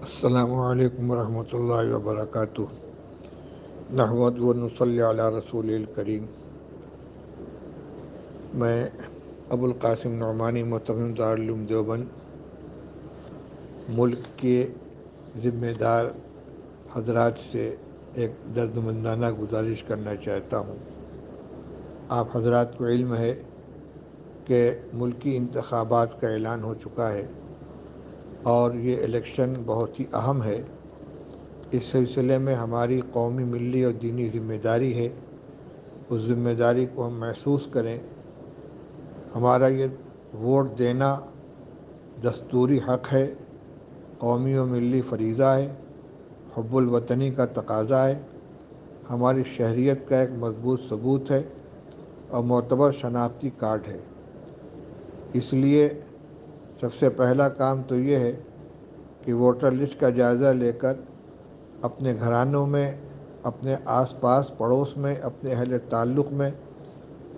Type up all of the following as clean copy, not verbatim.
السلام علیکم ورحمۃ اللہ وبرکاتہ۔ نحمد و نصلی علی رسول الکریم۔ میں ابو القاسم نعمانی متمم دارالعلوم دیوبند ملک کے ذمہ دار حضرات سے ایک دردمندانہ گزارش کرنا چاہتا ہوں۔ آپ حضرات کو علم ہے کہ ملکی انتخابات کا اعلان ہو چکا ہے اور یہ الیکشن بہت ہی اہم ہے۔ اس سلسلے میں ہماری قومی، ملی اور دینی ذمہ داری ہے۔ اس ذمہ داری کو ہم محسوس کریں۔ ہمارا یہ ووٹ دینا دستوری حق ہے، قومی و ملی فریضہ ہے، حب الوطنی کا تقاضا ہے، ہماری شہریت کا ایک مضبوط ثبوت ہے اور معتبر شناختی کارڈ ہے۔ اس لیے سب سے پہلا کام تو یہ ہے کہ ووٹر لسٹ کا جائزہ لے کر اپنے گھرانوں میں، اپنے آس پاس پڑوس میں، اپنے اہل تعلق میں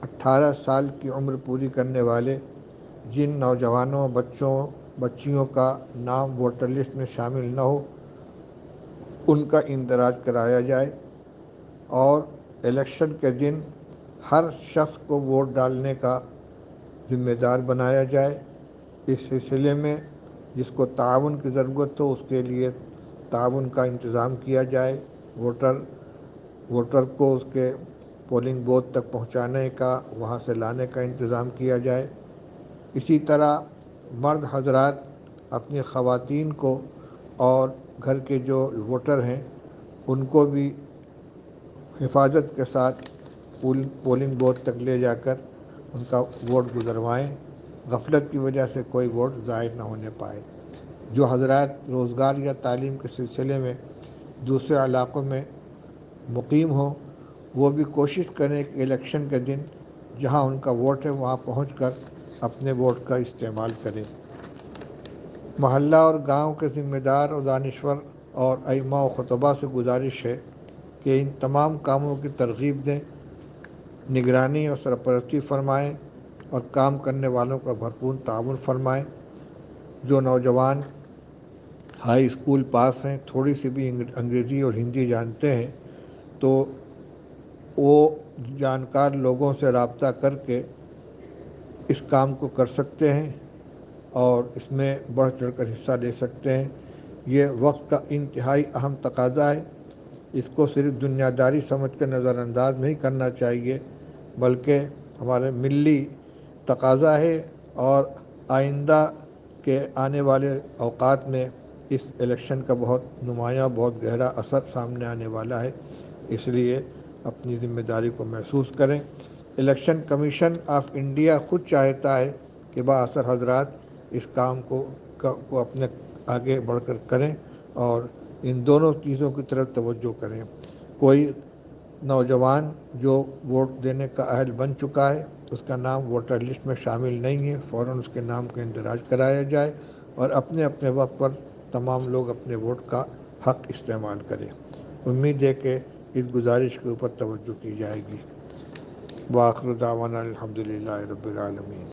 18 سال کی عمر پوری کرنے والے جن نوجوانوں، بچیوں کا نام ووٹر لسٹ میں شامل نہ ہو، ان کا اندراج کرایا جائے اور الیکشن کے دن ہر شخص کو ووٹ ڈالنے کا ذمہ دار بنایا جائے۔ اس سلسلے میں جس کو تعاون کی ضرورت ہو اس کے لیے تعاون کا انتظام کیا جائے۔ ووٹر کو اس کے پولنگ بوتھ تک پہنچانے کا، وہاں سے لانے کا انتظام کیا جائے۔ اسی طرح مرد حضرات اپنی خواتین کو اور گھر کے جو ووٹر ہیں ان کو بھی حفاظت کے ساتھ پولنگ بوتھ تک لے جا کر ان کا ووٹ گزروائیں۔ غفلت کی وجہ سے کوئی ووٹ ضائع نہ ہونے پائے۔ جو حضرات روزگار یا تعلیم کے سلسلے میں دوسرے علاقوں میں مقیم ہوں وہ بھی کوشش کریں کہ الیکشن کے دن جہاں ان کا ووٹ ہے وہاں پہنچ کر اپنے ووٹ کا استعمال کریں۔ محلہ اور گاؤں کے ذمہ دار اور دانشور اور ائمہ و خطباء سے گزارش ہے کہ ان تمام کاموں کی ترغیب دیں، نگرانی اور سرپرستی فرمائیں اور کام کرنے والوں کا بھرپور تعاون فرمائیں۔ جو نوجوان ہائی اسکول پاس ہیں، تھوڑی سی بھی انگریزی اور ہندی جانتے ہیں تو وہ جانکار لوگوں سے رابطہ کر کے اس کام کو کر سکتے ہیں اور اس میں بڑھ چڑھ کر حصہ لے سکتے ہیں۔ یہ وقت کا انتہائی اہم تقاضا ہے۔ اس کو صرف دنیا داری سمجھ کر نظر انداز نہیں کرنا چاہیے بلکہ ہمارے ملی تقاضا ہے اور آئندہ کے آنے والے اوقات میں اس الیکشن کا بہت نمایاں، بہت گہرا اثر سامنے آنے والا ہے۔ اس لیے اپنی ذمہ داری کو محسوس کریں۔ الیکشن کمیشن آف انڈیا خود چاہتا ہے کہ بااثر حضرات اس کام کو اپنے آگے بڑھ کر کریں اور ان دونوں چیزوں کی طرف توجہ کریں۔ کوئی نوجوان جو ووٹ دینے کا اہل بن چکا ہے اس کا نام ووٹر لسٹ میں شامل نہیں ہے، فوراً اس کے نام کا اندراج کرایا جائے اور اپنے اپنے وقت پر تمام لوگ اپنے ووٹ کا حق استعمال کریں۔ امید ہے کہ اس گزارش کے اوپر توجہ کی جائے گی۔ وآخر دعوانا الحمدللہ رب العالمین۔